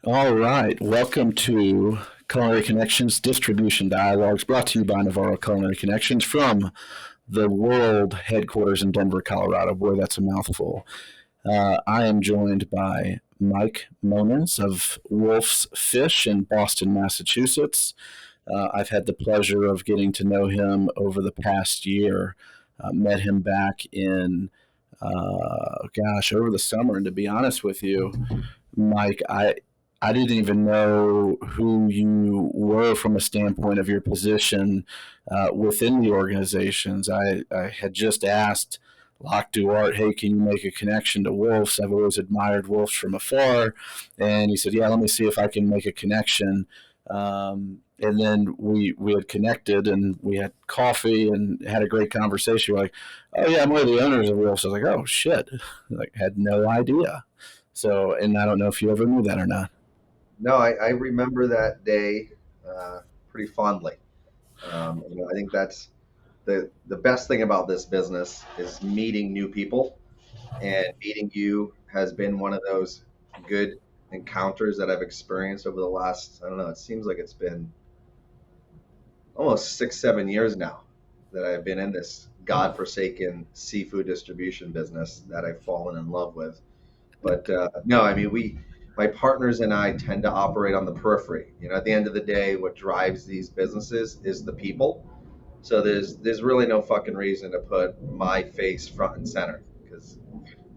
All right. Welcome to Culinary Connections Distribution Dialogues, brought to you by Navarro Culinary Connections from the world headquarters in Denver, Colorado. Boy, that's a mouthful. I am joined by Mike Moniz of Wulf's Fish in Boston, Massachusetts. I've had the pleasure of getting to know him over the past year. Met him back in, over the summer. And to be honest with you, Mike, I didn't even know who you were from a standpoint of your position within the organizations. I had just asked Locke Duart, hey, can you make a connection to Wolves? I've always admired Wolves from afar. And he said, yeah, let me see if I can make a connection. And then we had connected and we had coffee and had a great conversation. We're like, oh, yeah, I'm one of the owners of Wolves. I was like, oh, shit. Like, had no idea. So, and I don't know if you ever knew that or not. No, I remember that day pretty fondly. I think that's the best thing about this business is meeting new people, and meeting you has been one of those good encounters that I've experienced over the last, I don't know, it seems like it's been almost 6, 7 years now that I've been in this godforsaken seafood distribution business that I've fallen in love with. But no, I mean, my partners and I tend to operate on the periphery. At the end of the day, what drives these businesses is the people. So there's really no fucking reason to put my face front and center because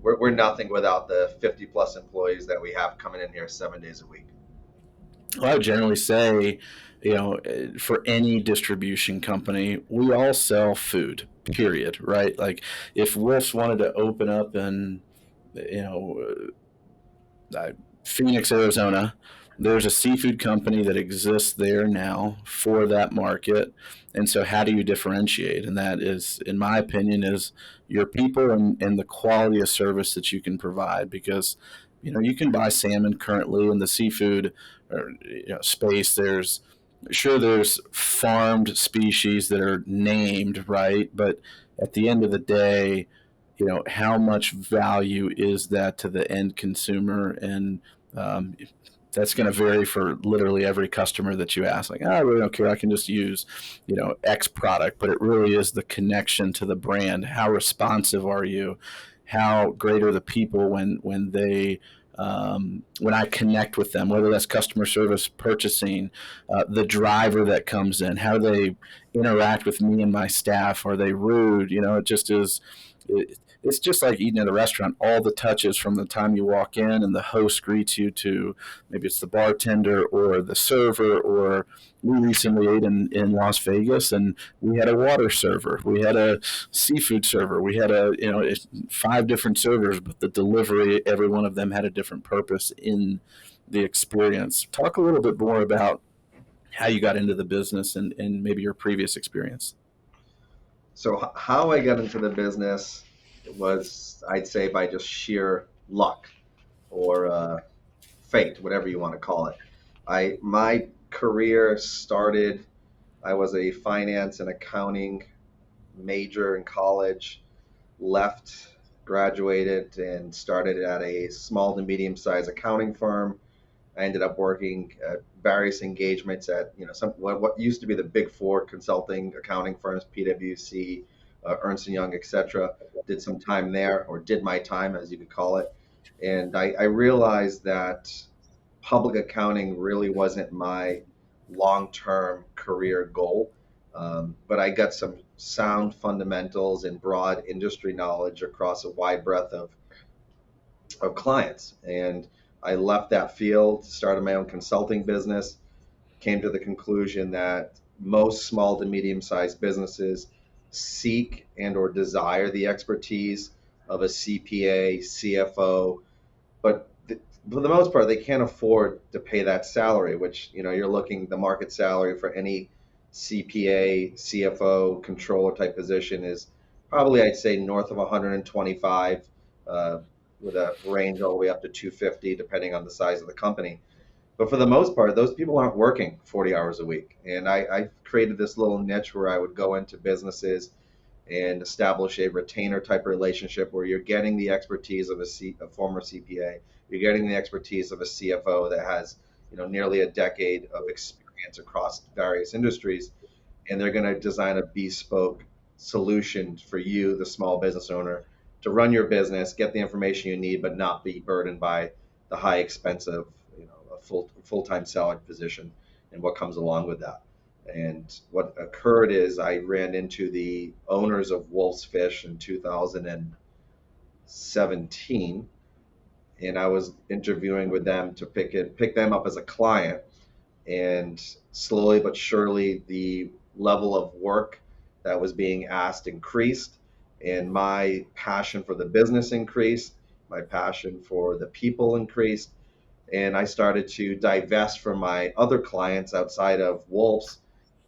we're nothing without the 50 plus employees that we have coming in here 7 days a week. Well, I would generally say, for any distribution company, we all sell food, period, right? Like if Wolf's wanted to open up in, you know, Phoenix, Arizona, there's a seafood company that exists there now for that market. And so how do you differentiate? And that is, in my opinion, is your people and the quality of service that you can provide because, you can buy salmon currently in the seafood space. There's farmed species that are named, right? But at the end of the day, how much value is that to the end consumer? And um, that's going to vary for literally every customer that you ask. Like, I really don't care. I can just use, X product. But it really is the connection to the brand. How responsive are you? How great are the people when I connect with them, whether that's customer service, purchasing, the driver that comes in, how they interact with me and my staff. Are they rude? It just is. It's just like eating at a restaurant. All the touches from the time you walk in and the host greets you to maybe it's the bartender or the server. Or we recently ate in Las Vegas and we had a water server, we had a seafood server, we had five different servers, but the delivery, every one of them had a different purpose in the experience. Talk a little bit more about how you got into the business and maybe your previous experience. So how I got into the business was, I'd say, by just sheer luck or fate, whatever you want to call it. My career started. I was a finance and accounting major in college, left, graduated, and started at a small to medium sized accounting firm. I ended up working at various engagements at some what used to be the big four consulting accounting firms, PwC, Ernst and Young, etc. Did some time there, or did my time, as you could call it, and I realized that public accounting really wasn't my long-term career goal. But I got some sound fundamentals and broad industry knowledge across a wide breadth of clients. And I left that field, started my own consulting business, came to the conclusion that most small to medium sized businesses seek and or desire the expertise of a CPA, CFO, but for the most part, they can't afford to pay that salary, which, you're looking, the market salary for any CPA, CFO, controller type position is probably, I'd say, north of 125, uh, with a range all the way up to 250, depending on the size of the company. But for the most part, those people aren't working 40 hours a week. And I created this little niche where I would go into businesses and establish a retainer type relationship where you're getting the expertise of a former CPA, you're getting the expertise of a CFO that has, nearly a decade of experience across various industries, and they're going to design a bespoke solution for you, the small business owner, to run your business, get the information you need, but not be burdened by the high expense of, a full-time salary position and what comes along with that. And what occurred is I ran into the owners of Wolf's Fish in 2017, and I was interviewing with them to pick them up as a client. And slowly but surely, the level of work that was being asked increased, and my passion for the business increased, my passion for the people increased, and I started to divest from my other clients outside of Wolf's,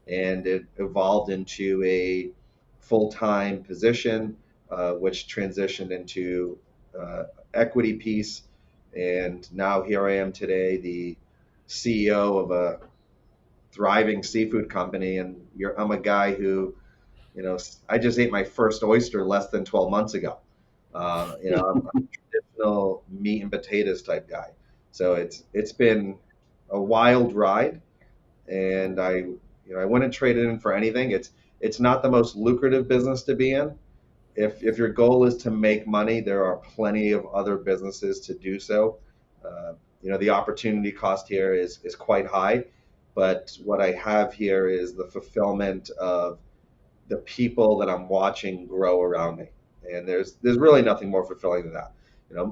and it evolved into a full-time position, which transitioned into equity piece, and now here I am today, the CEO of a thriving seafood company, and I'm a guy who, I just ate my first oyster less than 12 months ago. I'm a traditional meat and potatoes type guy, so it's been a wild ride, and I wouldn't trade it in for anything. It's not the most lucrative business to be in. If your goal is to make money, there are plenty of other businesses to do so. The opportunity cost here is quite high, but what I have here is the fulfillment of the people that I'm watching grow around me, and there's really nothing more fulfilling than that.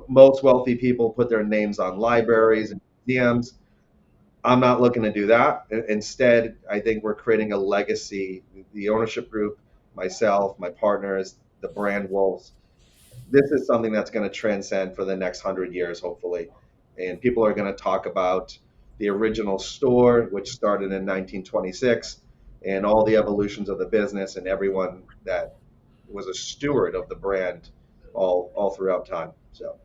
Most wealthy people put their names on libraries and museums. I'm not looking to do that. Instead, I think we're creating a legacy. The ownership group, myself, my partners, the brand Wolves. This is something that's going to transcend for the next 100 years, hopefully. And people are going to talk about the original store, which started in 1926, and all the evolutions of the business and everyone that was a steward of the brand all throughout time. So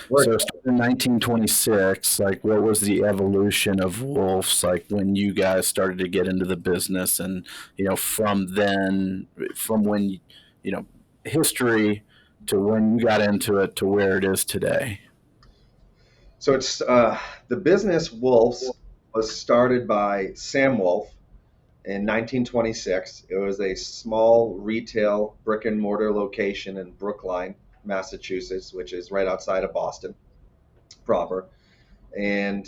So in 1926, like what was the evolution of Wolf's, like when you guys started to get into the business, and from then, from when history to when you got into it to where it is today? So it's the business Wolves was started by Sam Wolf in 1926. It was a small retail brick and mortar location in Brookline, Massachusetts, which is right outside of Boston proper. And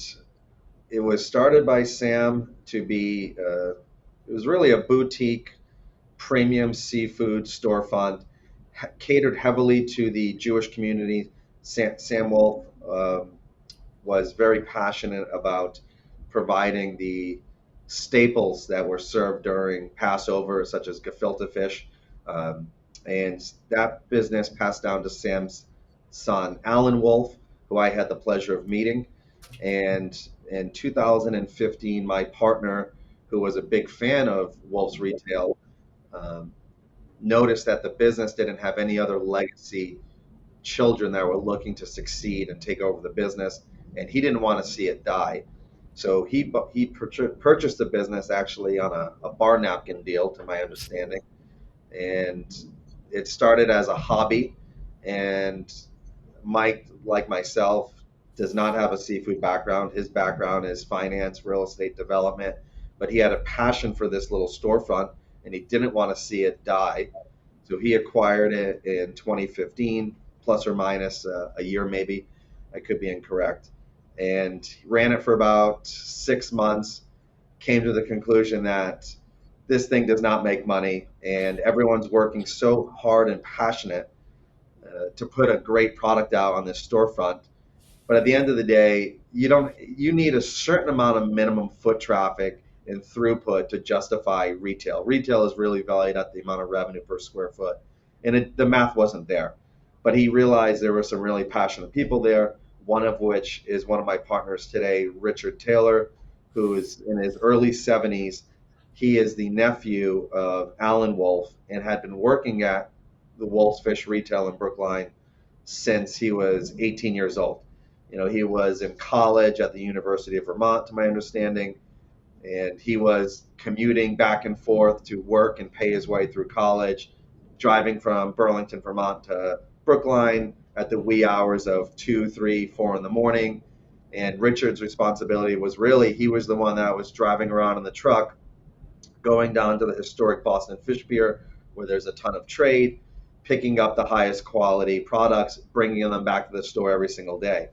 it was started by Sam to be, it was really a boutique premium seafood storefront, catered heavily to the Jewish community. Sam Wolf was very passionate about providing the staples that were served during Passover, such as gefilte fish. Um, and that business passed down to Sam's son, Alan Wolf, who I had the pleasure of meeting. And in 2015, my partner, who was a big fan of Wolf's Retail, um, noticed that the business didn't have any other legacy children that were looking to succeed and take over the business, and he didn't want to see it die. So he purchased the business actually on a bar napkin deal, to my understanding, and it started as a hobby. And Mike, like myself, does not have a seafood background. His background is finance, real estate development, but he had a passion for this little storefront, and he didn't want to see it die. So he acquired it in 2015, plus or minus a year maybe. I could be incorrect. And ran it for about 6 months, came to the conclusion that this thing does not make money, and everyone's working so hard and passionate to put a great product out on this storefront. But at the end of the day, you need a certain amount of minimum foot traffic and throughput to justify retail. Retail is really valued at the amount of revenue per square foot, and the math wasn't there. But he realized there were some really passionate people there. One of which is one of my partners today, Richard Taylor, who is in his early 70s. He is the nephew of Alan Wolf and had been working at the Wolf's Fish Retail in Brookline since he was 18 years old. He was in college at the University of Vermont, to my understanding, and he was commuting back and forth to work and pay his way through college, driving from Burlington, Vermont to Brookline at the wee hours of 2, 3, 4 in the morning. And Richard's responsibility was really, he was the one that was driving around in the truck, going down to the historic Boston Fish Pier where there's a ton of trade, picking up the highest quality products, bringing them back to the store every single day.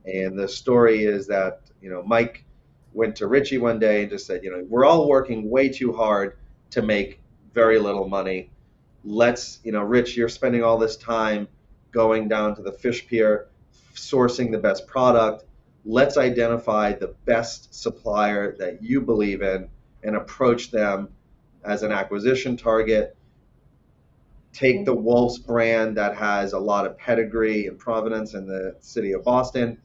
And the story is that, Mike went to Richie one day and just said, we're all working way too hard to make very little money. Let's, Rich, you're spending all this time going down to the fish pier, sourcing the best product. Let's identify the best supplier that you believe in and approach them as an acquisition target. Take the Wulf's brand that has a lot of pedigree and provenance in the city of Boston,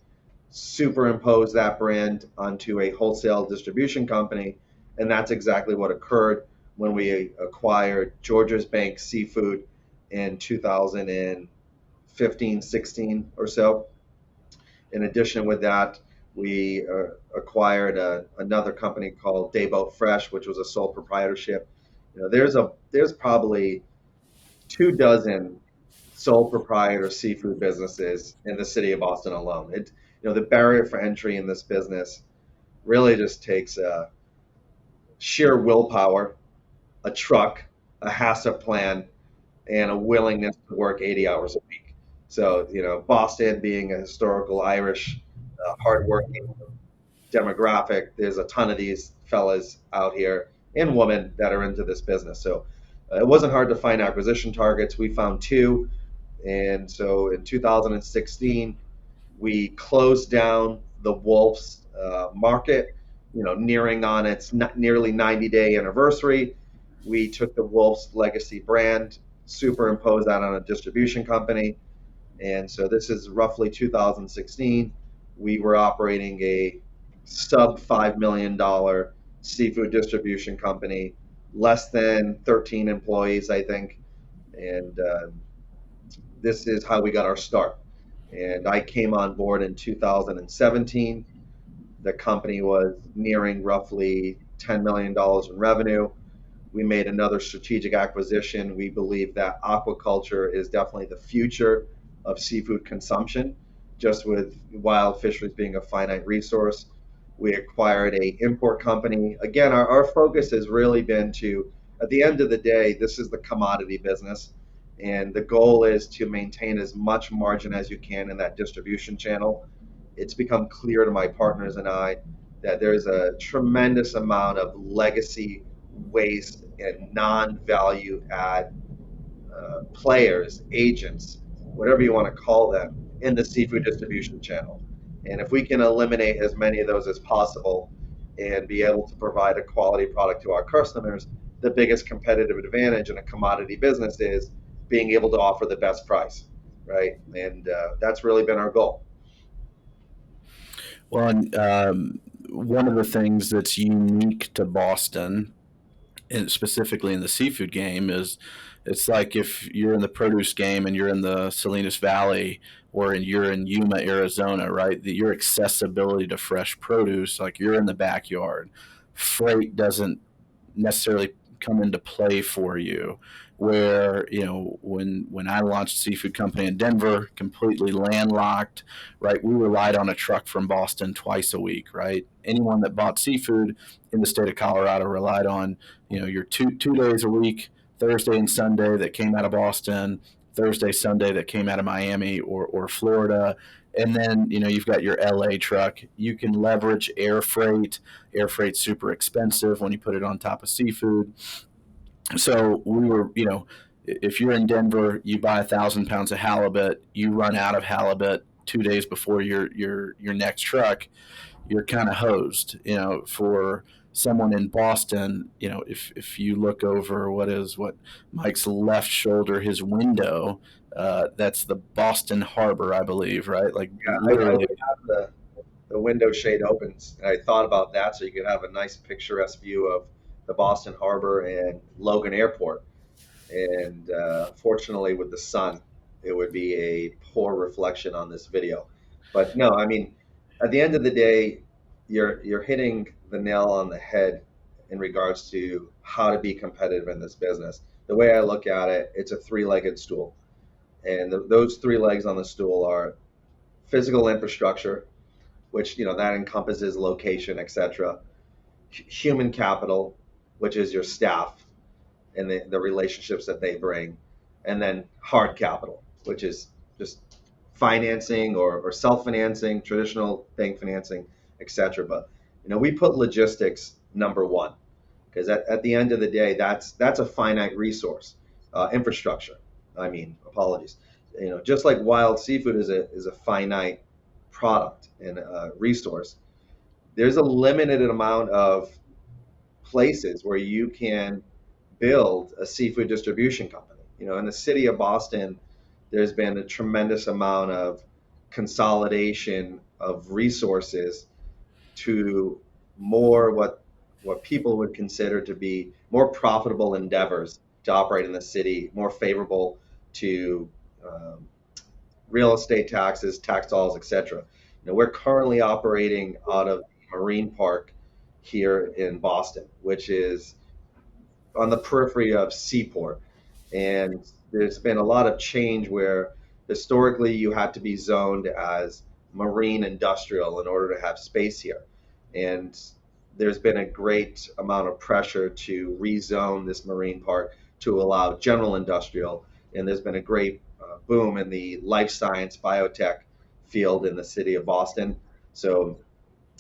superimpose that brand onto a wholesale distribution company. And that's exactly what occurred when we acquired George's Bank Seafood in 2015, 16 or so. In addition with that, we acquired another company called Dayboat Fresh, which was a sole proprietorship. There's probably 24 sole proprietor seafood businesses in the city of Boston alone. The barrier for entry in this business really just takes sheer willpower, a truck, a HACCP plan, and a willingness to work 80 hours a week. So, Boston being a historical Irish, hardworking demographic, there's a ton of these fellas out here and women that are into this business. So it wasn't hard to find acquisition targets. We found two. And so in 2016, we closed down the Wulf's market, nearing on its nearly 90-day anniversary. We took the Wulf's legacy brand, superimposed that on a distribution company. And so this is roughly 2016. We were operating a sub $5 million seafood distribution company, less than 13 employees, I think. And this is how we got our start. And I came on board in 2017. The company was nearing roughly $10 million in revenue. We made another strategic acquisition. We believe that aquaculture is definitely the future of seafood consumption, just with wild fisheries being a finite resource. We acquired a import company. Again, our focus has really been to, at the end of the day, this is the commodity business. And the goal is to maintain as much margin as you can in that distribution channel. It's become clear to my partners and I that there's a tremendous amount of legacy waste and non-value add players, agents, whatever you want to call them, in the seafood distribution channel. And if we can eliminate as many of those as possible and be able to provide a quality product to our customers, the biggest competitive advantage in a commodity business is being able to offer the best price, right? And that's really been our goal. Well, and one of the things that's unique to Boston, and specifically in the seafood game, is it's like if you're in the produce game and you're in the Salinas Valley or you're in Yuma, Arizona, right? Your accessibility to fresh produce, like you're in the backyard. Freight doesn't necessarily come into play for you. Where when I launched a seafood company in Denver, completely landlocked, right? We relied on a truck from Boston twice a week, right? Anyone that bought seafood in the state of Colorado relied on your two days a week, Thursday and Sunday, that came out of Boston, Thursday, Sunday that came out of Miami or Florida. And then, you've got your LA truck. You can leverage air freight. Air freight's super expensive when you put it on top of seafood. So we were, if you're in Denver, you buy 1,000 pounds of halibut, you run out of halibut 2 days before your next truck, you're kind of hosed. For someone in Boston, if you look over what Mike's left shoulder, his window, that's the Boston Harbor, I believe, right? Like Yeah, I literally. would have the window shade opens. And I thought about that so you could have a nice picturesque view of the Boston Harbor and Logan Airport. And fortunately, with the sun, it would be a poor reflection on this video. But no, I mean, at the end of the day, you're hitting the nail on the head in regards to how to be competitive in this business. the way I look at it, it's a three-legged stool. And those three legs on the stool are physical infrastructure, which, that encompasses location, etc. Human capital, which is your staff and the relationships that they bring. And then hard capital, which is just financing or self-financing, traditional bank financing, etc. But, we put logistics number one because at the end of the day, that's a finite resource, infrastructure. I mean, apologies. Just like wild seafood is a finite product and resource. There's a limited amount of places where you can build a seafood distribution company. In the city of Boston, there's been a tremendous amount of consolidation of resources to more what people would consider to be more profitable endeavors to operate in the city, more favorable to um, real estate taxes, tax dollars, etc. We're currently operating out of Marine Park here in Boston, which is on the periphery of Seaport. And there's been a lot of change where historically you had to be zoned as marine industrial in order to have space here. And there's been a great amount of pressure to rezone this marine park to allow general industrial. And there's been a great boom in the life science biotech field in the city of Boston. So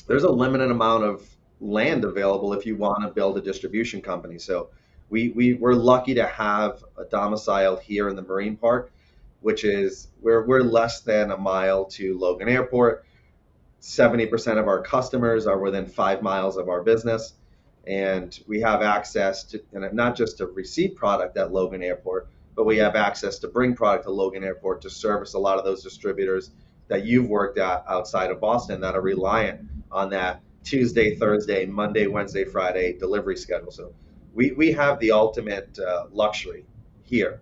there's a limited amount of land available if you want to build a distribution company. So we're lucky to have a domicile here in the Marine Park, which is we're less than a mile to Logan Airport. 70% of our customers are within 5 miles of our business, and we have access to, and not just to receive product at Logan Airport, but we have access to bring product to Logan Airport to service a lot of those distributors that you've worked at outside of Boston that are reliant on that Tuesday, Thursday, Monday, Wednesday, Friday delivery schedule. So we have the ultimate luxury here.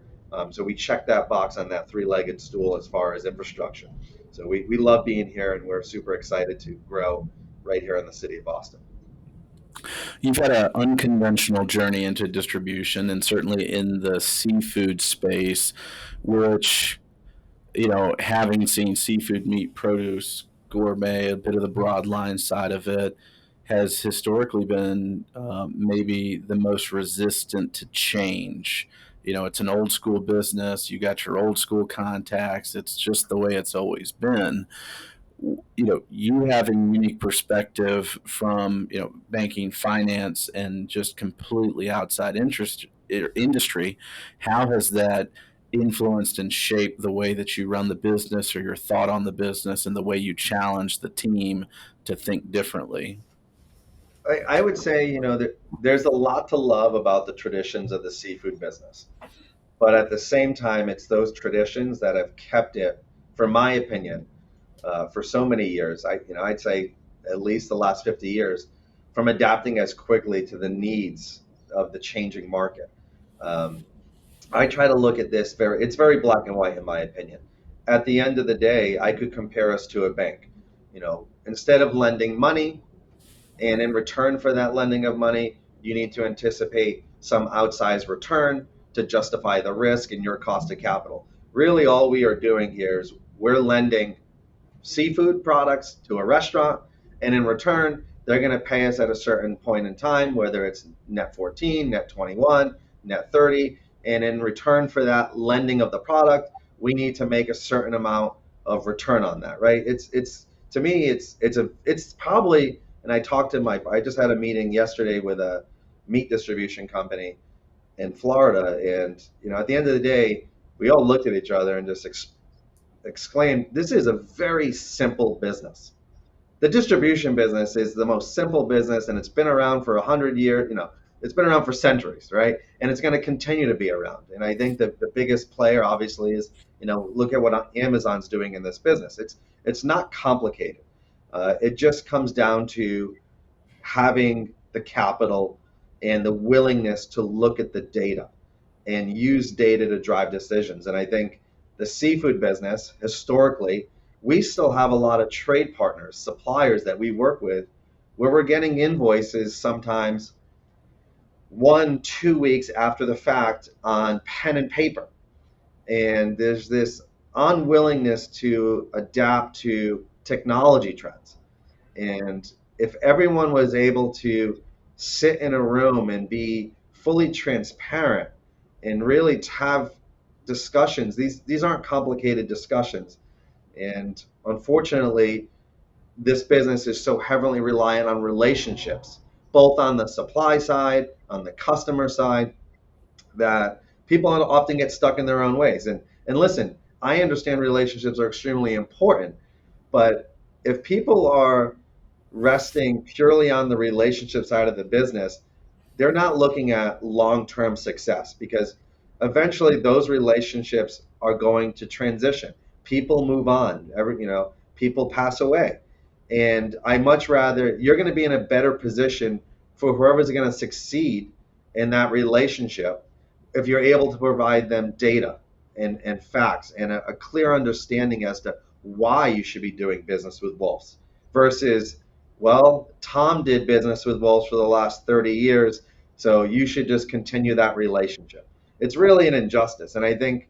So we check that box on that three-legged stool as far as infrastructure. So we love being here, and we're super excited to grow right here in the city of Boston. You've had an unconventional journey into distribution, and certainly in the seafood space, which, having seen seafood, meat, produce, gourmet, a bit of the broad line side of it, has historically been maybe the most resistant to change. It's an old school business. You got your old school contacts. It's just the way it's always been. You have a unique perspective from banking, finance, and just completely outside industry. How has that influenced and shaped the way that you run the business or your thought on the business and the way you challenge the team to think differently? I would say, that there's a lot to love about the traditions of the seafood business. But at the same time, it's those traditions that have kept it, for my opinion, for so many years. I'd say at least the last 50 years, from adapting as quickly to the needs of the changing market. Um, I try to look at this it's very black and white in my opinion. At the end of the day, I could compare us to a bank. Instead of lending money, and in return for that lending of money, you need to anticipate some outsized return to justify the risk and your cost of capital. Really, all we are doing here is we're lending seafood products to a restaurant, and in return, they're going to pay us at a certain point in time, whether it's net 14, net 21, net 30, and in return for that lending of the product, we need to make a certain amount of return on that, right? It's to me, it's probably, and I just had a meeting yesterday with a meat distribution company in Florida, and at the end of the day, we all looked at each other and just exclaimed, "This is a very simple business." The distribution business is the most simple business, and it's been around for 100 years. It's been around for centuries, right? And it's going to continue to be around. And I think that the biggest player, obviously, is look at what Amazon's doing in this business. It's not complicated. It just comes down to having the capital and the willingness to look at the data and use data to drive decisions. And I think the seafood business, historically, we still have a lot of trade partners, suppliers that we work with, where we're getting invoices sometimes 1, 2 weeks after the fact on pen and paper. And there's this unwillingness to adapt to technology trends. And if everyone was able to sit in a room and be fully transparent and really have discussions, these aren't complicated discussions. And unfortunately, this business is so heavily reliant on relationships, both on the supply side, on the customer side, that people often get stuck in their own ways. And listen, I understand relationships are extremely important, but if people are resting purely on the relationship side of the business, they're not looking at long-term success, because eventually those relationships are going to transition. People move on. People pass away. And I much rather you're going to be in a better position for whoever's going to succeed in that relationship if you're able to provide them data and facts and a clear understanding as to why you should be doing business with Wolves versus, well, Tom did business with Wolves for the last 30 years, so you should just continue that relationship. It's really an injustice. And I think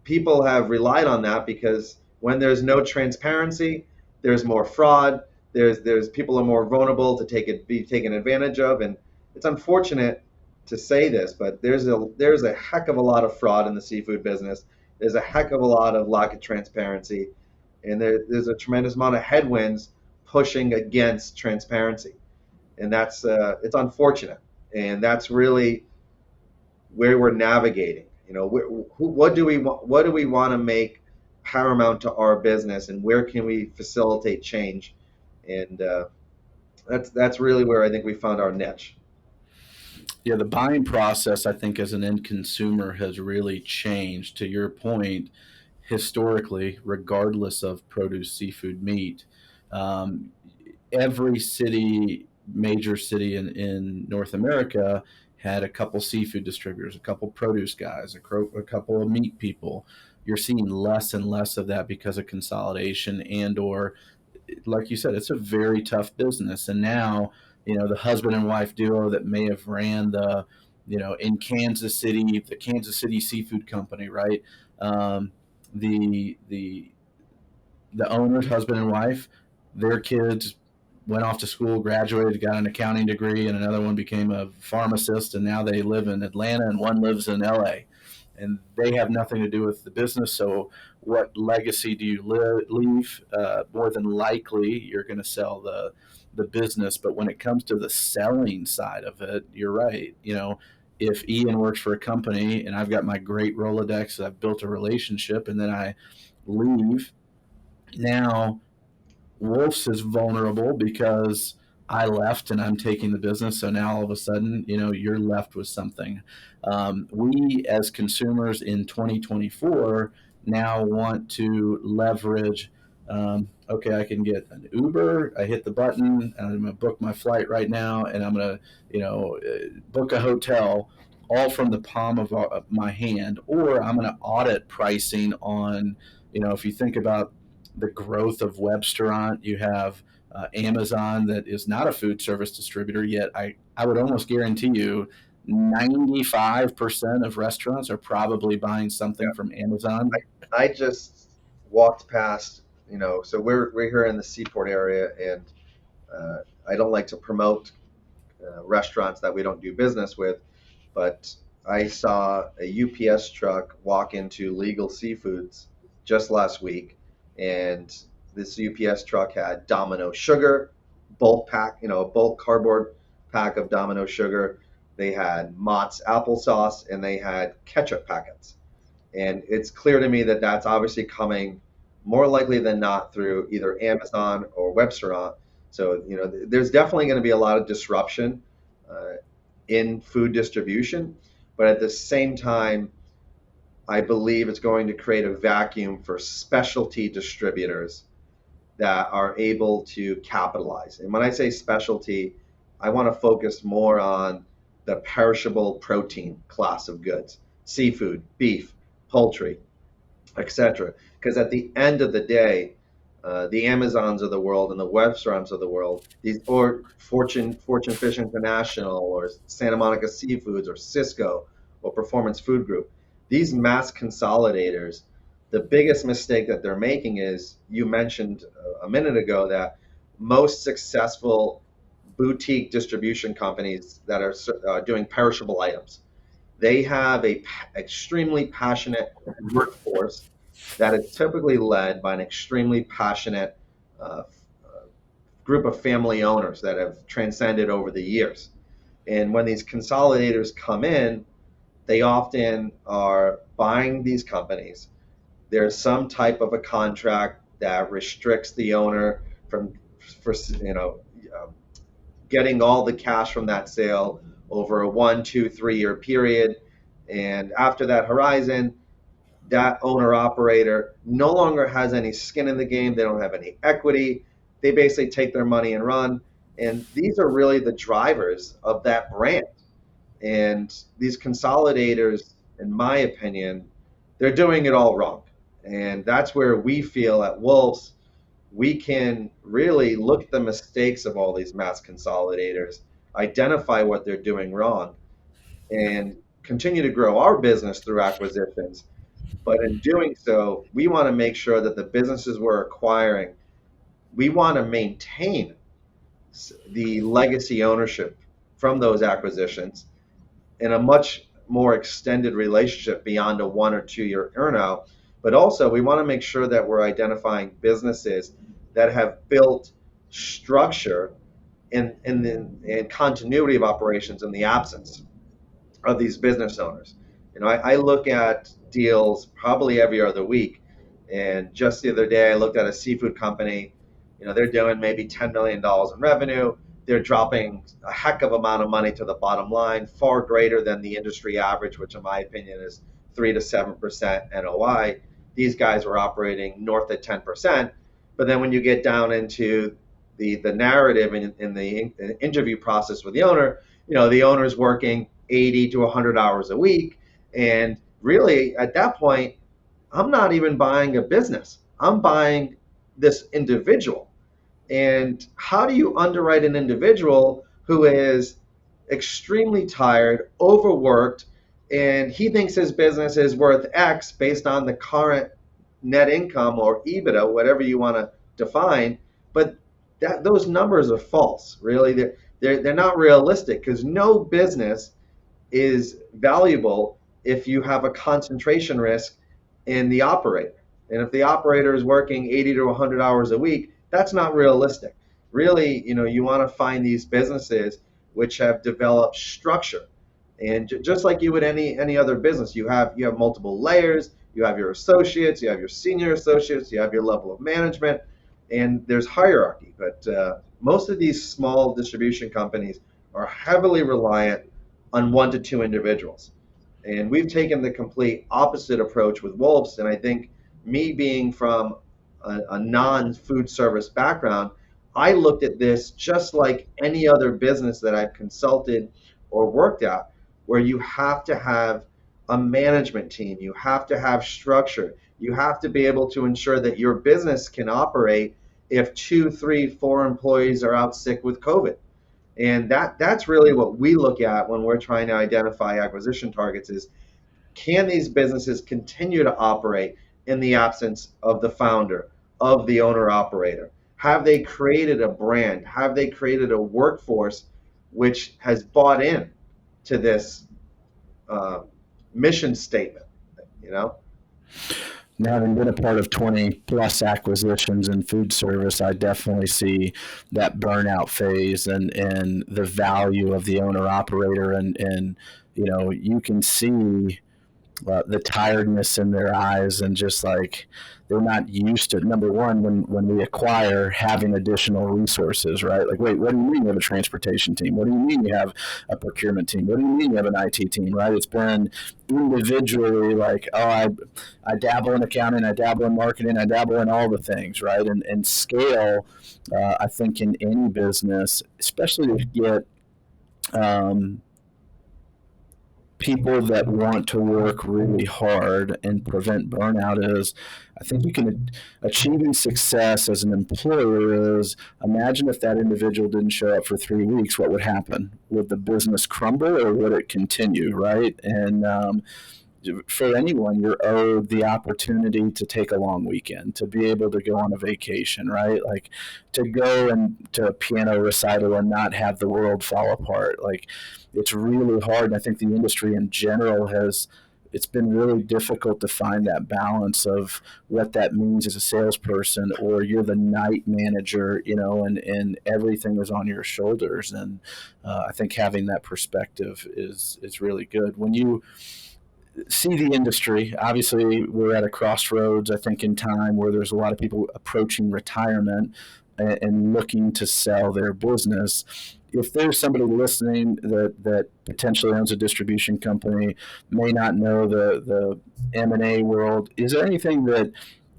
people have relied on that because when there's no transparency, there's more fraud. There's people are more vulnerable to be taken advantage of, and it's unfortunate to say this, but there's a heck of a lot of fraud in the seafood business. There's a heck of a lot of lack of transparency, and there's a tremendous amount of headwinds pushing against transparency, and that's it's unfortunate, and that's really where we're navigating. What do we want? What do we want to make paramount to our business, and where can we facilitate change? And that's really where I think we found our niche. Yeah, the buying process, I think, as an end consumer has really changed. To your point, historically, regardless of produce, seafood, meat, um, every city, major city in North America had a couple seafood distributors, a couple produce guys, a couple of meat people. You're seeing less and less of that because of consolidation and or, like you said, it's a very tough business. And now, the husband and wife duo that may have ran in Kansas City, the Kansas City Seafood Company, right? Um, the the owners, husband and wife, their kids went off to school, graduated, got an accounting degree, and another one became a pharmacist, and now they live in Atlanta, and one lives in LA. And they have nothing to do with the business. So, what legacy do you leave? More than likely, you're going to sell the business. But when it comes to the selling side of it, you're right. If Ian works for a company and I've got my great Rolodex, I've built a relationship, and then I leave, now Wolf's is vulnerable because I left and I'm taking the business. So now all of a sudden, you're left with something. We as consumers in 2024 now want to leverage. Okay, I can get an Uber. I hit the button, and I'm going to book my flight right now, and I'm going to, book a hotel, all from the palm of my hand. Or I'm going to audit pricing on, if you think about the growth of Webstaurant. You have Amazon that is not a food service distributor yet. I would almost guarantee you 95% of restaurants are probably buying something from Amazon. I just walked past, so we're here in the Seaport area, and I don't like to promote restaurants that we don't do business with, but I saw a UPS truck walk into Legal Seafoods just last week, and this UPS truck had Domino sugar, bulk pack, a bulk cardboard pack of Domino sugar. They had Mott's applesauce, and they had ketchup packets. And it's clear to me that that's obviously coming more likely than not through either Amazon or Webstaurant. So, there's definitely going to be a lot of disruption uh, in food distribution. But at the same time, I believe it's going to create a vacuum for specialty distributors that are able to capitalize. And when I say specialty, I want to focus more on the perishable protein class of goods, seafood, beef, poultry, etc. Because at the end of the day, the Amazons of the world and the restaurants of the world, these or Fortune Fish International or Santa Monica Seafoods or Cisco or Performance Food Group, these mass consolidators, the biggest mistake that they're making is you mentioned a minute ago that most successful boutique distribution companies that are doing perishable items, they have a extremely passionate workforce that is typically led by an extremely passionate uh, group of family owners that have transcended over the years. And when these consolidators come in, they often are buying these companies. There's some type of a contract that restricts the owner from, for getting all the cash from that sale over a 1, 2, 3 year period. And after that horizon, that owner operator no longer has any skin in the game. They don't have any equity. They basically take their money and run. And these are really the drivers of that brand. And these consolidators, in my opinion, they're doing it all wrong. And that's where we feel at Wolves, we can really look at the mistakes of all these mass consolidators, identify what they're doing wrong, and continue to grow our business through acquisitions. But in doing so, we want to make sure that the businesses we're acquiring, we want to maintain the legacy ownership from those acquisitions in a much more extended relationship beyond a 1 or 2 year earnout. But also, we want to make sure that we're identifying businesses that have built structure and continuity of operations in the absence of these business owners. I look at deals probably every other week. And just the other day, I looked at a seafood company. They're doing maybe $10 million in revenue. They're dropping a heck of amount of money to the bottom line, far greater than the industry average, which in my opinion is 3 to 7% NOI. These guys were operating north of 10%. But then when you get down into the narrative in the interview process with the owner, the owner is working 80 to 100 hours a week. And really, at that point, I'm not even buying a business. I'm buying this individual. And how do you underwrite an individual who is extremely tired, overworked, and he thinks his business is worth X based on the current net income or EBITDA, whatever you want to define, but those numbers are false. Really, they're not realistic because no business is valuable if you have a concentration risk in the operator. And if the operator is working 80 to 100 hours a week, that's not realistic. Really, you want to find these businesses which have developed structure. And just like you would any other business, you have multiple layers. You have your associates, you have your senior associates, you have your level of management, and there's hierarchy. But most of these small distribution companies are heavily reliant on 1 to 2 individuals. And we've taken the complete opposite approach with Wolves. And I think me being from a non-food service background, I looked at this just like any other business that I've consulted or worked at, where you have to have a management team, you have to have structure, you have to be able to ensure that your business can operate if 2, 3, 4 employees are out sick with COVID. And that's really what we look at when we're trying to identify acquisition targets is, can these businesses continue to operate in the absence of the founder, of the owner operator? Have they created a brand? Have they created a workforce which has bought in to this mission statement, you know? Now, having been a part of 20 plus acquisitions in food service, I definitely see that burnout phase and the value of the owner operator. And you can see the tiredness in their eyes and just like they're not used to, number one, when we acquire, having additional resources, right? Like, wait, what do you mean you have a transportation team? What do you mean you have a procurement team? What do you mean you have an IT team, right? It's been individually like, oh, I dabble in accounting, I dabble in marketing, I dabble in all the things, right? And scale, I think in any business, especially to get, um, people that want to work really hard and prevent burnout is, I think you can achieving success as an employer is, imagine if that individual didn't show up for 3 weeks, what would happen? Would the business crumble or would it continue, right? And for anyone, you're owed the opportunity to take a long weekend, to be able to go on a vacation, right? Like to go and to a piano recital and not have the world fall apart. Like it's really hard. And I think the industry in general has, it's been really difficult to find that balance of what that means as a salesperson, or you're the night manager, and everything is on your shoulders. And I think having that perspective is really good. When you see the industry, obviously we're at a crossroads, I think, in time where there's a lot of people approaching retirement and looking to sell their business. If there's somebody listening that potentially owns a distribution company, may not know the M&A world, is there anything that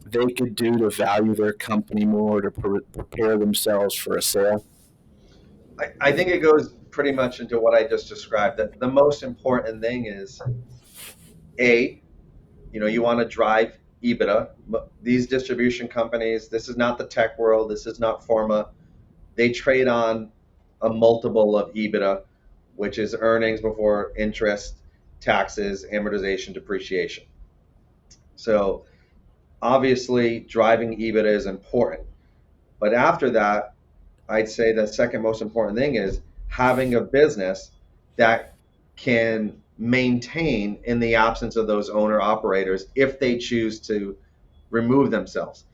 they could do to value their company more, to prepare themselves for a sale? I think it goes pretty much into what I just described. That the most important thing is a, you want to drive EBITDA. These distribution companies, this is not the tech world. This is not pharma. They trade on a multiple of EBITDA, which is earnings before interest, taxes, amortization, depreciation. So obviously, driving EBITDA is important. But after that, I'd say the second most important thing is having a business that can maintain in the absence of those owner operators if they choose to remove themselves.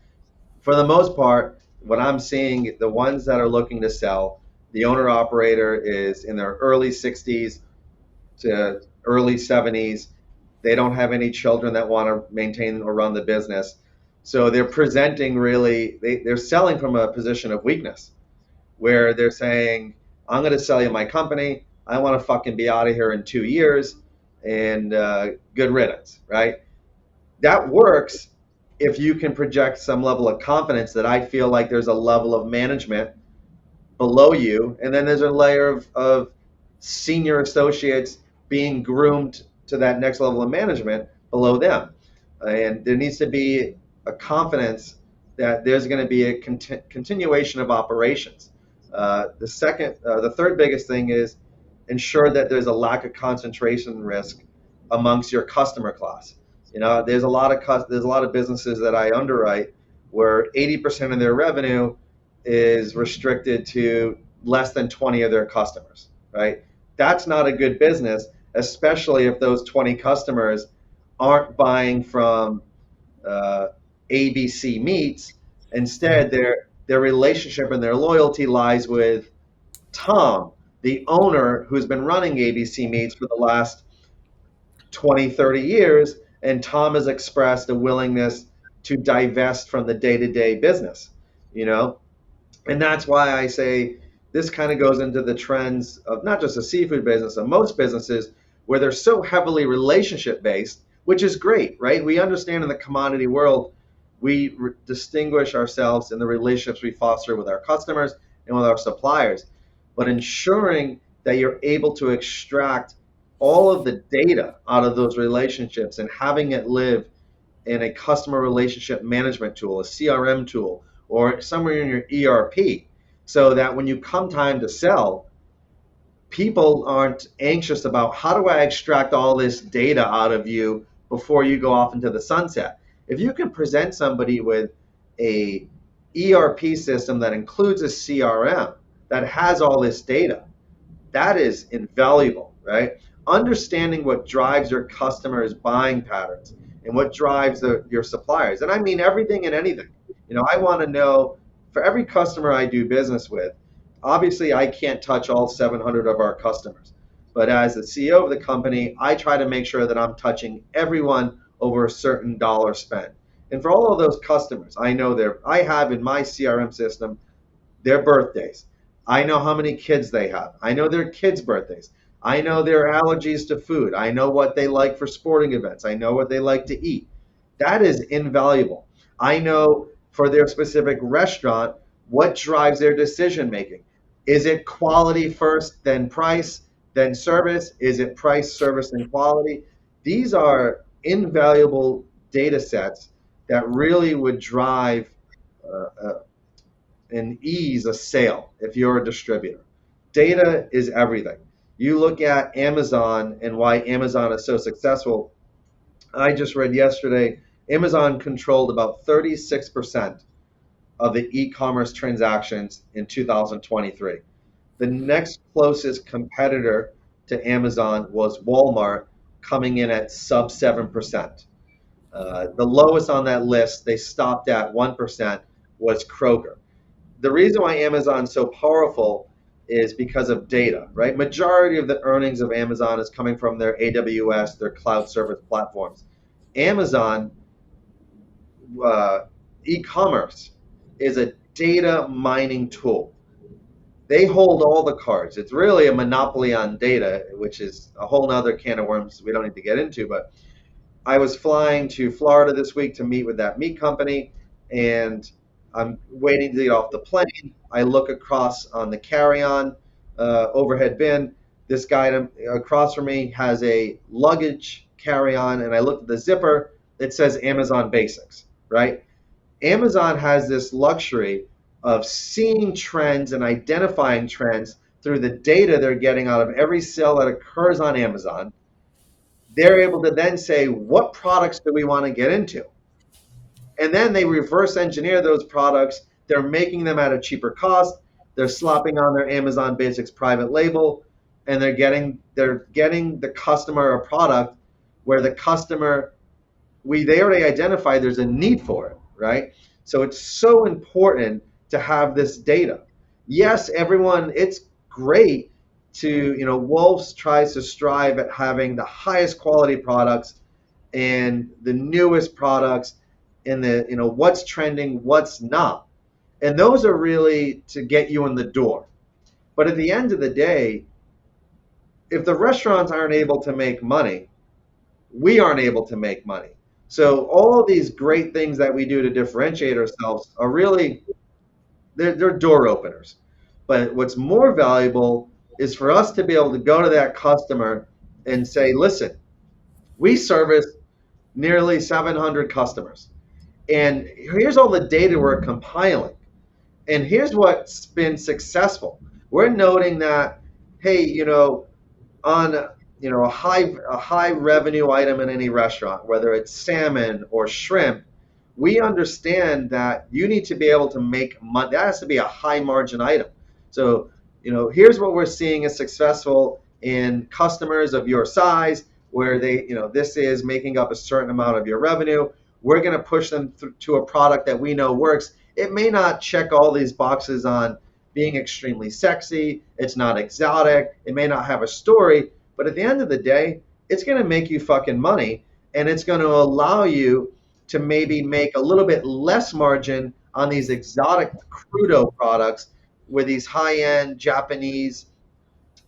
For the most part, what I'm seeing, the ones that are looking to sell, the owner operator is in their early 60s to early 70s. They don't have any children that want to maintain or run the business. So they're presenting really, they're selling from a position of weakness where they're saying, I'm going to sell you my company. I want to fucking be out of here in 2 years and good riddance, right? That works if you can project some level of confidence that I feel like there's a level of management below you, and then there's a layer of senior associates being groomed to that next level of management below them. And there needs to be a confidence that there's going to be a continuation of operations. The third biggest thing is ensure that there's a lack of concentration risk amongst your customer class. There's a lot of businesses that I underwrite where 80% of their revenue is restricted to less than 20 of their customers, right? That's not a good business, especially if those 20 customers aren't buying from ABC Meats. Instead, their relationship and their loyalty lies with Tom, the owner who's been running ABC Meats for the last 20, 30 years, and Tom has expressed a willingness to divest from the day-to-day business, And that's why I say this kind of goes into the trends of not just the seafood business, of most businesses where they're so heavily relationship based, which is great, right? We understand in the commodity world, we distinguish ourselves in the relationships we foster with our customers and with our suppliers. But ensuring that you're able to extract all of the data out of those relationships and having it live in a customer relationship management tool, a CRM tool, or somewhere in your ERP, so that when you come time to sell, people aren't anxious about how do I extract all this data out of you before you go off into the sunset. If you can present somebody with a ERP system that includes a CRM that has all this data, that is invaluable, right? Understanding what drives your customers' buying patterns and what drives your suppliers. And I mean everything and anything. I want to know for every customer I do business with, obviously I can't touch all 700 of our customers. But as the CEO of the company, I try to make sure that I'm touching everyone over a certain dollar spent. And for all of those customers, I have in my CRM system their birthdays. I know how many kids they have. I know their kids' birthdays. I know their allergies to food. I know what they like for sporting events. I know what they like to eat. That is invaluable. I know for their specific restaurant what drives their decision making. Is it quality first, then price, Then service, is it price, service, and quality? These are invaluable data sets that really would drive and ease a sale if you're a distributor. Data is everything. You look at Amazon and why Amazon is so successful. I just read yesterday, Amazon controlled about 36% of the e-commerce transactions in 2023. The next closest competitor to Amazon was Walmart, coming in at sub 7%. The lowest on that list, they stopped at 1%, was Kroger. The reason why Amazon's so powerful is because of data, right? Majority of the earnings of Amazon is coming from their AWS, their cloud service platforms. Amazon e-commerce is a data mining tool. They hold all the cards. It's really a monopoly on data, which is a whole nother can of worms we don't need to get into. But I was flying to Florida this week to meet with that meat company, and I'm waiting to get off the plane. I look across on the carry-on overhead bin. This guy across from me has a luggage carry-on, and I looked at the zipper. It says Amazon Basics, right? Amazon has this luxury of seeing trends and identifying trends through the data they're getting out of every sale that occurs on Amazon. They're able to then say, what products do we want to get into? And then they reverse engineer those products. They're making them at a cheaper cost. They're slopping on their Amazon Basics private label, and they're getting the customer a product where the customer they already identified there's a need for it, right? So it's so important to have this data. Yes, everyone, it's great to, Wolf tries to strive at having the highest quality products and the newest products and what's trending, what's not. And those are really to get you in the door. But at the end of the day, if the restaurants aren't able to make money, we aren't able to make money. So all these great things that we do to differentiate ourselves are really, they're door openers. But what's more valuable is for us to be able to go to that customer and say, listen, we service nearly 700 customers. And here's all the data we're compiling. And here's what's been successful. We're noting that, hey, on a high revenue item in any restaurant, whether it's salmon or shrimp, we understand that you need to be able to make money. That has to be a high margin item. So, here's what we're seeing is successful in customers of your size, where this is making up a certain amount of your revenue. We're going to push them to a product that we know works. It may not check all these boxes on being extremely sexy. It's not exotic. It may not have a story, but at the end of the day, it's going to make you fucking money, and it's going to allow you to maybe make a little bit less margin on these exotic crudo products with these high-end Japanese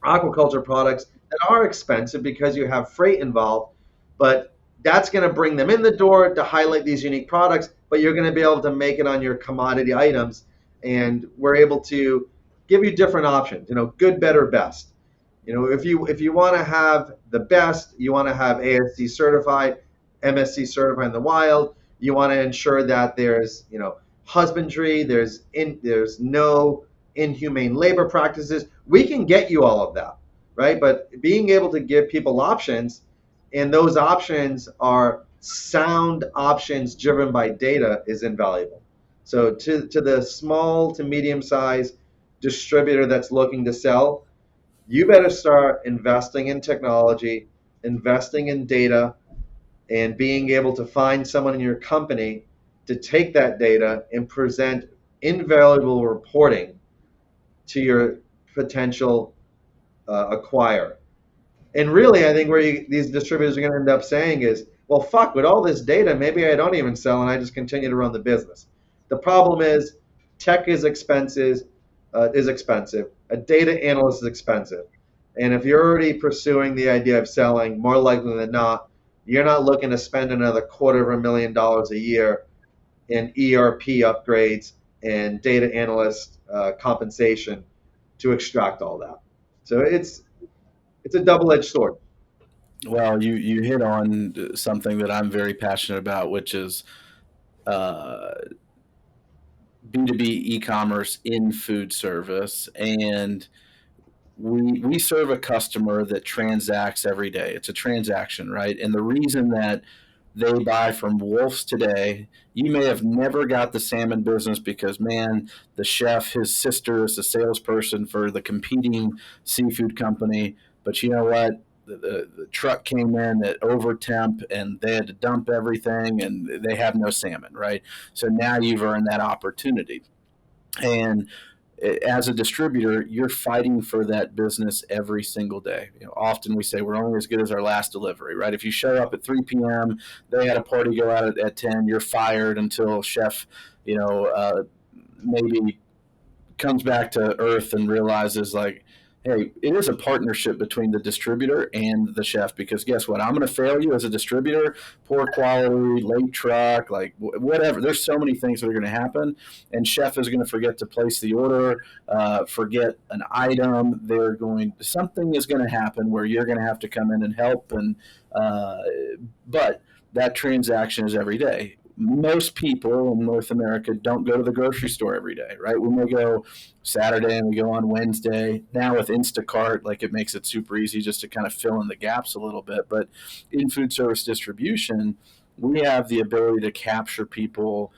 aquaculture products that are expensive because you have freight involved, but that's going to bring them in the door to highlight these unique products, but you're going to be able to make it on your commodity items, and we're able to give you different options, good, better, best. If you want to have the best, you want to have ASC certified, MSC certified in the wild, you want to ensure that there's, husbandry, there's no inhumane labor practices. We can get you all of that, right? But being able to give people options, and those options are sound options driven by data, is invaluable. So to the small to medium size distributor that's looking to sell, you better start investing in technology, investing in data, and being able to find someone in your company to take that data and present invaluable reporting to your potential acquirer. And really, I think where these distributors are going to end up saying is, well, fuck, with all this data, maybe I don't even sell and I just continue to run the business. The problem is tech is expensive. A data analyst is expensive. And if you're already pursuing the idea of selling, more likely than not, you're not looking to spend another $250,000 a year in ERP upgrades and data analyst compensation to extract all that. So it's a double-edged sword. Well, you hit on something that I'm very passionate about, which is uh, B2B e-commerce in food service. And we serve a customer that transacts every day. It's a transaction, right? And the reason that they buy from Wolf's today, you may have never got the salmon business because, man, the chef, his sister is the salesperson for the competing seafood company. But you know what? The truck came in at over temp and they had to dump everything and they have no salmon, right? So now you've earned that opportunity. And as a distributor, you're fighting for that business every single day. Often we say we're only as good as our last delivery, right? If you show up at 3 p.m., they had a party go out at 10, you're fired until chef, maybe comes back to earth and realizes like, hey, it is a partnership between the distributor and the chef because guess what? I'm going to fail you as a distributor, poor quality, late truck, like whatever. There's so many things that are going to happen, and chef is going to forget to place the order, forget an item. Something is going to happen where you're going to have to come in and help, and uh, but that transaction is every day. Most people in North America don't go to the grocery store every day, right? We may go Saturday and we go on Wednesday. Now with Instacart, like it makes it super easy just to kind of fill in the gaps a little bit. But in food service distribution, we have the ability to capture people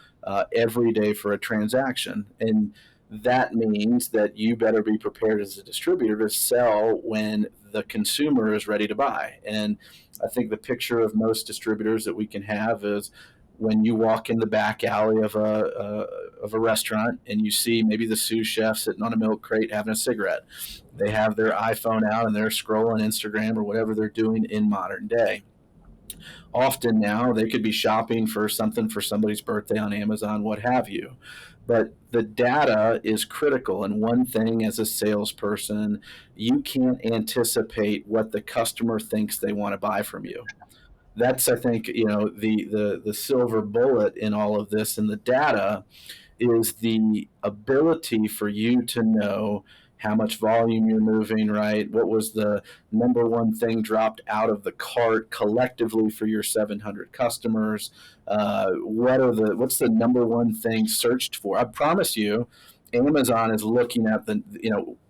every day for a transaction. And that means that you better be prepared as a distributor to sell when the consumer is ready to buy. And I think the picture of most distributors that we can have is when you walk in the back alley of a restaurant and you see maybe the sous chef sitting on a milk crate having a cigarette. They have their iPhone out and they're scrolling Instagram or whatever they're doing in modern day. Often now they could be shopping for something for somebody's birthday on Amazon, what have you. But the data is critical. And one thing as a salesperson, you can't anticipate what the customer thinks they want to buy from you. That's, I think, the silver bullet in all of this, and the data is the ability for you to know how much volume you're moving, right? What was the number one thing dropped out of the cart collectively for your 700 customers? What's the number one thing searched for? I promise you, Amazon is looking at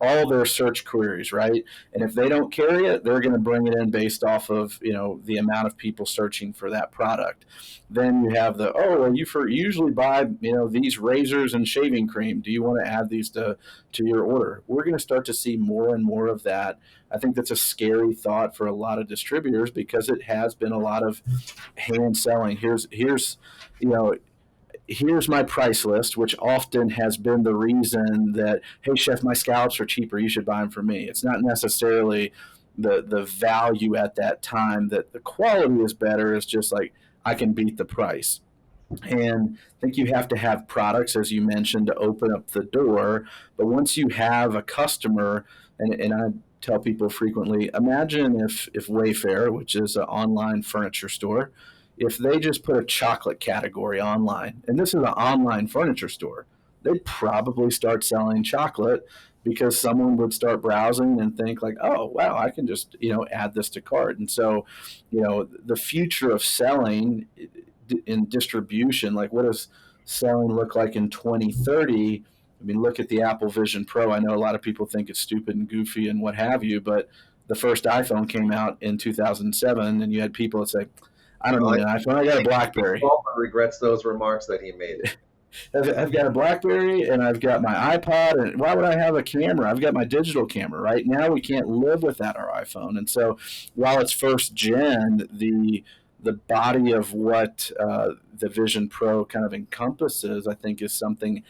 all their search queries, right? And if they don't carry it, they're going to bring it in based off of the amount of people searching for that product. Then you have well, you usually buy these razors and shaving cream. Do you want to add these to your order? We're going to start to see more and more of that. I think that's a scary thought for a lot of distributors because it has been a lot of hand selling. Here's my price list, which often has been the reason that, hey, chef, my scallops are cheaper. You should buy them from me. It's not necessarily the value at that time that the quality is better. It's just like, I can beat the price. And I think you have to have products, as you mentioned, to open up the door. But once you have a customer, and I tell people frequently, imagine if Wayfair, which is an online furniture store, if they just put a chocolate category online, and this is an online furniture store, they'd probably start selling chocolate because someone would start browsing and think like, oh, wow, I can just, add this to cart. And so, the future of selling in distribution, like what does selling look like in 2030? I mean, look at the Apple Vision Pro. I know a lot of people think it's stupid and goofy and what have you, but the first iPhone came out in 2007, and you had people that say, I don't Well, need an iPhone. I got a BlackBerry. Paul regrets those remarks that he made. I've got a BlackBerry and I've got my iPod. And why would I have a camera? I've got my digital camera. Right now, we can't live without our iPhone. And so, while it's first gen, the body of what the Vision Pro kind of encompasses, I think, is something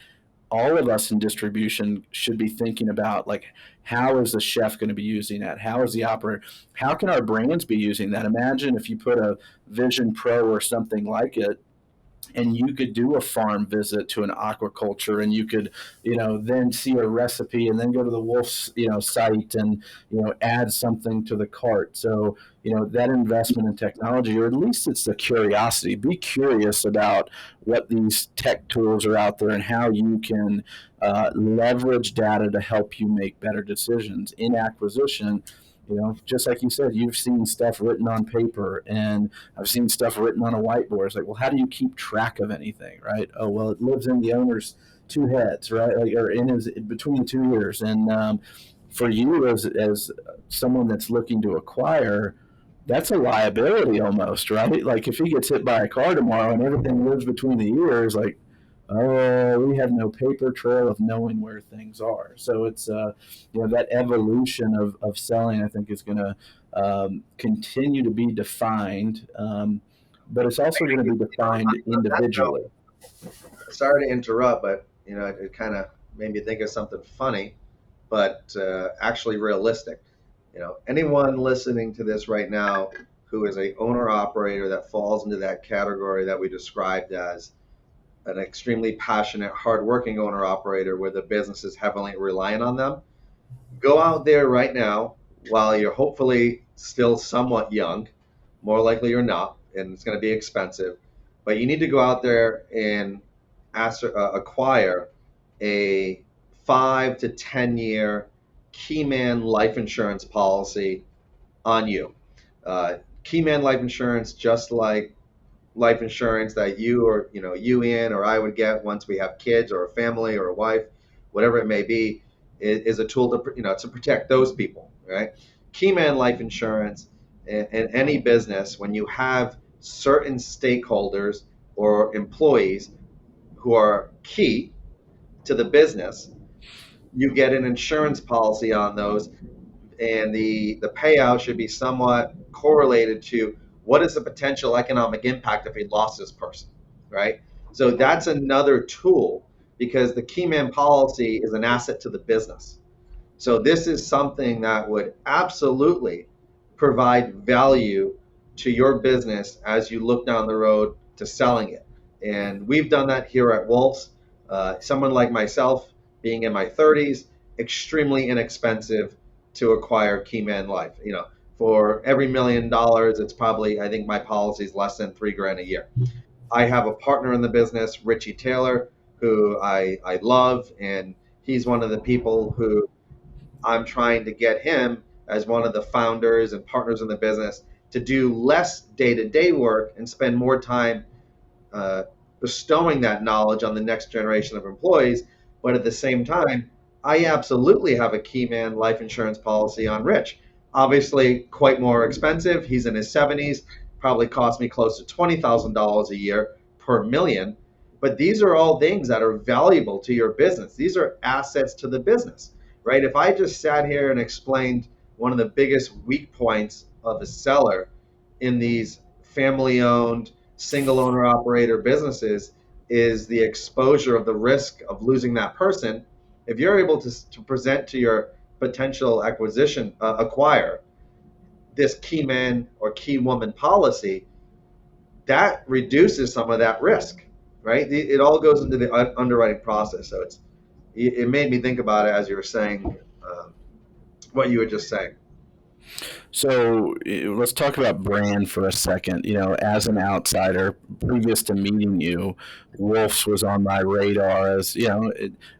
all of us in distribution should be thinking about. Like, how is the chef going to be using that? How is the operator? How can our brands be using that? Imagine if you put a Vision Pro or something like it, and you could do a farm visit to an aquaculture, and you could then see a recipe and then go to the Wolf's site and add something to the cart. So that investment in technology, or at least it's the curiosity. Be curious about what these tech tools are out there and how you can leverage data to help you make better decisions in acquisition. just like you said, you've seen stuff written on paper, and I've seen stuff written on a whiteboard. It's like, well, how do you keep track of anything, right? Oh, well, it lives in the owner's two heads, right? Like, or in his between two ears. And for you as someone that's looking to acquire, that's a liability almost, right? Like if he gets hit by a car tomorrow and everything lives between the ears, like, oh, we have no paper trail of knowing where things are. So it's that evolution of selling, I think, is going to continue to be defined, but it's also going to be defined On that note, individually. sorry to interrupt, but it kind of made me think of something funny, but actually realistic. Anyone listening to this right now who is a owner operator that falls into that category that we described as an extremely passionate, hardworking owner operator where the business is heavily reliant on them, go out there right now while you're hopefully still somewhat young. More likely you're not, and it's going to be expensive. But you need to go out there and acquire a 5 to 10 year Keyman life insurance policy on you. Keyman life insurance, just like life insurance that you Ian or I would get once we have kids or a family or a wife, whatever it may be, is a tool to protect those people, right? Keyman life insurance in any business, when you have certain stakeholders or employees who are key to the business, you get an insurance policy on those, and the payout should be somewhat correlated to what is the potential economic impact if we lost this person, right? So that's another tool, because the Keyman policy is an asset to the business. So this is something that would absolutely provide value to your business as you look down the road to selling it. And we've done that here at Wulf's. Someone like myself, being in my 30s, extremely inexpensive to acquire Keyman Life. For every $1 million, it's probably, I think my policy is less than $3,000 a year. I have a partner in the business, Richie Taylor, who I love, and he's one of the people who I'm trying to get him as one of the founders and partners in the business to do less day-to-day work and spend more time uh, bestowing that knowledge on the next generation of employees. But at the same time, I absolutely have a Keyman life insurance policy on Rich. Obviously, quite more expensive. He's in his 70s, probably cost me close to $20,000 a year per million. But these are all things that are valuable to your business. These are assets to the business, right? If I just sat here and explained one of the biggest weak points of a seller in these family owned, single owner operator businesses is the exposure of the risk of losing that person. If you're able to present to your potential acquire this key man or key woman policy, that reduces some of that risk, right? It all goes into the underwriting process. So it made me think about it as you were saying what you were just saying. So let's talk about brand for a second. As an outsider, previous to meeting you, Wolf's was on my radar as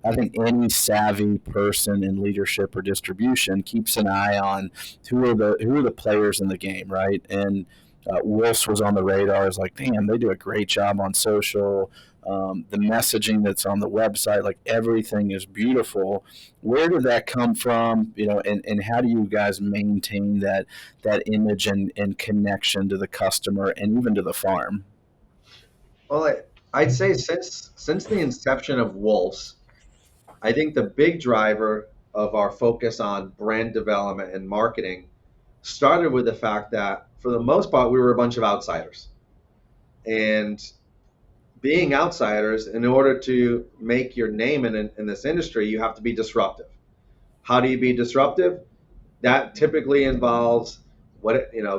I think any savvy person in leadership or distribution keeps an eye on who are the players in the game, right? And Wolf's was on the radar. Is like, damn, they do a great job on social. The messaging that's on the website, like everything is beautiful. Where did that come from? And how do you guys maintain that image and connection to the customer and even to the farm? Well, I'd say since the inception of Wolves, I think the big driver of our focus on brand development and marketing started with the fact that for the most part we were a bunch of outsiders. And being outsiders, in order to make your name in this industry, you have to be disruptive. How do you be disruptive? That typically involves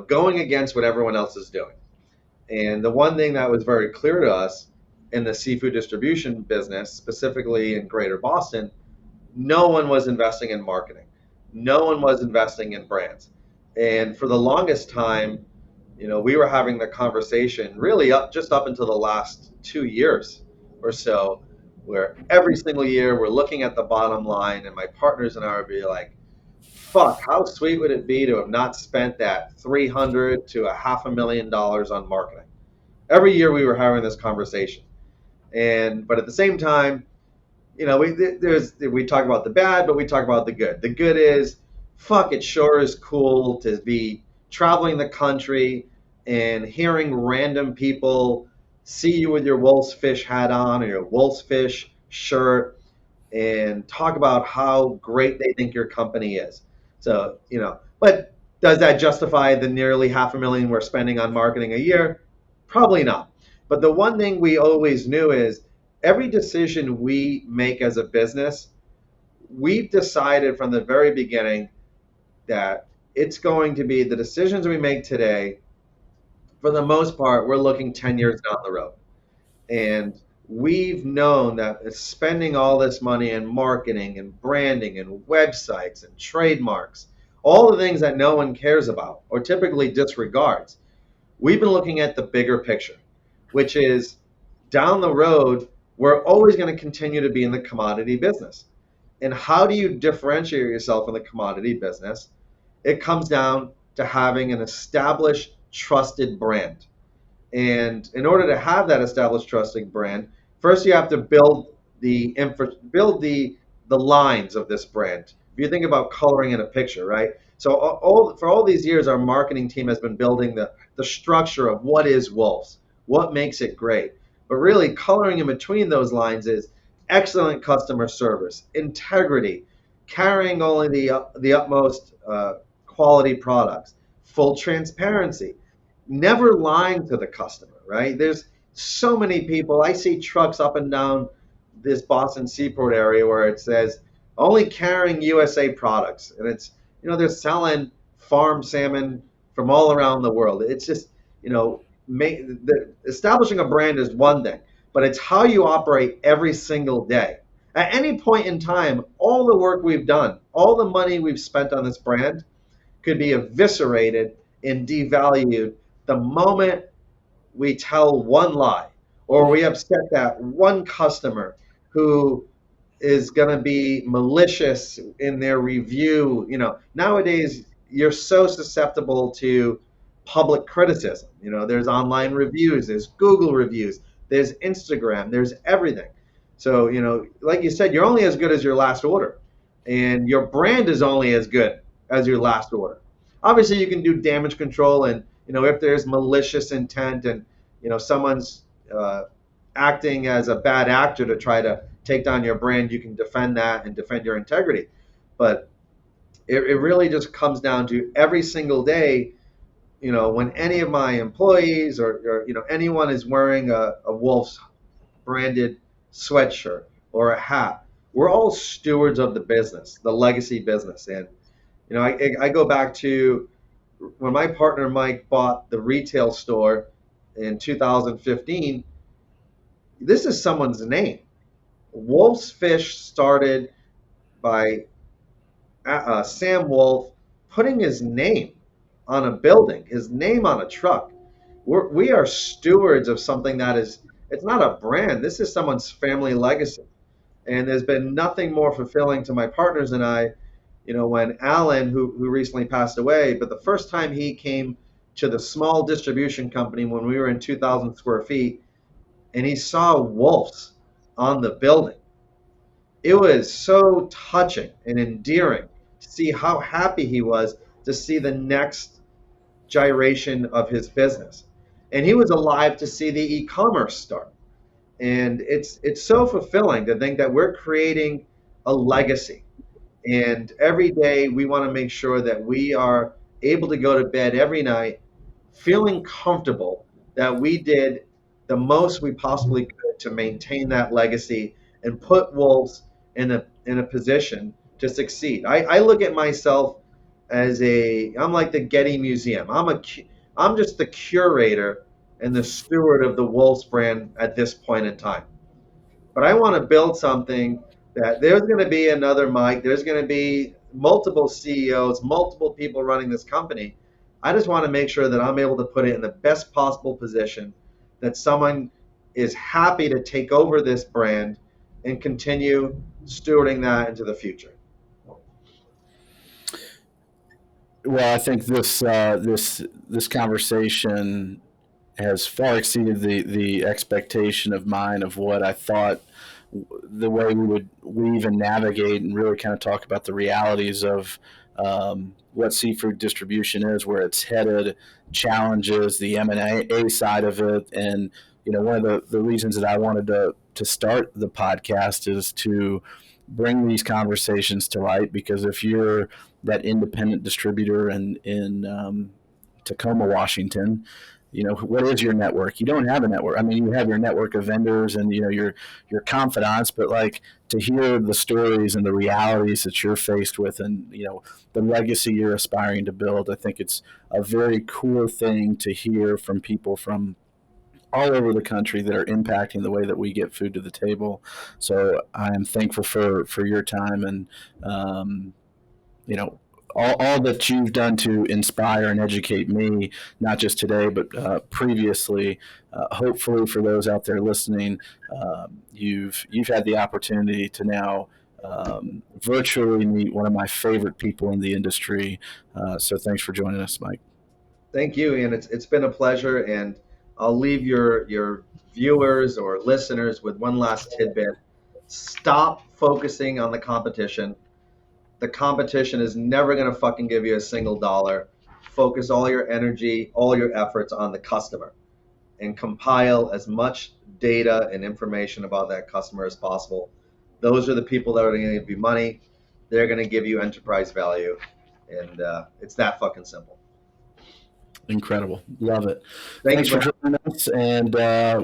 going against what everyone else is doing. And the one thing that was very clear to us in the seafood distribution business, specifically in Greater Boston, no one was investing in marketing. No one was investing in brands. And for the longest time, we were having the conversation really up until the last 2 years or so, where every single year we're looking at the bottom line, and my partners and I would be like, fuck, how sweet would it be to have not spent that 300 to a $500,000 on marketing? Every year we were having this conversation. But at the same time, we talk about the bad, but we talk about the good. The good is, fuck, it sure is cool to be traveling the country and hearing random people see you with your Wolf's Fish hat on or your Wolf's Fish shirt and talk about how great they think your company is. So, but does that justify the nearly 500,000 we're spending on marketing a year? Probably not. But the one thing we always knew is every decision we make as a business, we've decided from the very beginning that it's going to be the decisions we make today. For the most part, we're looking 10 years down the road. And we've known that spending all this money in marketing and branding and websites and trademarks, all the things that no one cares about or typically disregards, we've been looking at the bigger picture, which is down the road, we're always going to continue to be in the commodity business. And how do you differentiate yourself in the commodity business? It comes down to having an established, trusted brand. And in order to have that established trusted brand, first you have to build the lines of this brand. If you think about coloring in a picture, right? So for all these years, our marketing team has been building the structure of what is Wolf's, what makes it great. But really, coloring in between those lines is excellent customer service, integrity, carrying only the utmost quality products, full transparency, never lying to the customer, right? There's so many people. I see trucks up and down this Boston Seaport area where it says only carrying USA products. And they're selling farm salmon from all around the world. It's just, establishing a brand is one thing, but it's how you operate every single day. At any point in time, all the work we've done, all the money we've spent on this brand could be eviscerated and devalued the moment we tell one lie or we upset that one customer who is going to be malicious in their review. Nowadays you're so susceptible to public criticism. There's online reviews, there's Google reviews, there's Instagram, there's everything. So, like you said, you're only as good as your last order, and your brand is only as good as your last order. Obviously, you can do damage control, and if there's malicious intent and someone's acting as a bad actor to try to take down your brand, you can defend that and defend your integrity. But it really just comes down to every single day. When any of my employees or anyone is wearing a Wolf's branded sweatshirt or a hat, we're all stewards of the business, the legacy business. And I go back to when my partner Mike bought the retail store in 2015. This is someone's name. Wolf's Fish started by Sam Wolf putting his name on a building, his name on a truck. We are stewards of something it's not a brand. This is someone's family legacy. And there's been nothing more fulfilling to my partners and I, when Alan, who recently passed away, but the first time he came to the small distribution company when we were in 2,000 square feet, and he saw Wolf's on the building, it was so touching and endearing to see how happy he was to see the next gyration of his business. And he was alive to see the e-commerce start. And it's so fulfilling to think that we're creating a legacy. And every day we want to make sure that we are able to go to bed every night feeling comfortable that we did the most we possibly could to maintain that legacy and put Wolves in a position to succeed. I look at myself as I'm like the Getty Museum. I'm just the curator and the steward of the Wolves brand at this point in time. But I want to build something that there's going to be another Mike, there's going to be multiple CEOs, multiple people running this company. I just want to make sure that I'm able to put it in the best possible position that someone is happy to take over this brand and continue stewarding that into the future. Well, I think this conversation has far exceeded the expectation of mine of what I thought the way we would weave and navigate and really kind of talk about the realities of what seafood distribution is, where it's headed, challenges, the M&A side of it. And, one of the reasons that I wanted to start the podcast is to bring these conversations to light, because if you're that independent distributor in Tacoma, Washington, what is your network? You don't have a network. I mean, you have your network of vendors and your confidants, but like, to hear the stories and the realities that you're faced with, and the legacy you're aspiring to build, I think it's a very cool thing to hear from people from all over the country that are impacting the way that we get food to the table. So I am thankful for your time, and you know all that you've done to inspire and educate me, not just today, but previously. Hopefully, for those out there listening, you've had the opportunity to now virtually meet one of my favorite people in the industry. So thanks for joining us, Mike. Thank you, Ian. It's been a pleasure, and I'll leave your viewers or listeners with one last tidbit. Stop focusing on the competition. The competition is never going to fucking give you a single dollar. Focus all your energy, all your efforts on the customer, and compile as much data and information about that customer as possible. Those are the people that are going to give you money. They're going to give you enterprise value, and it's that fucking simple. Incredible. Love it. Thank Thanks you, for man. joining us, and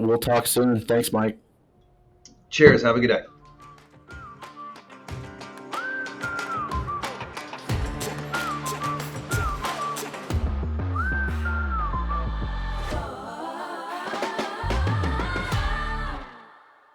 we'll talk soon. Thanks, Mike. Cheers. Have a good day.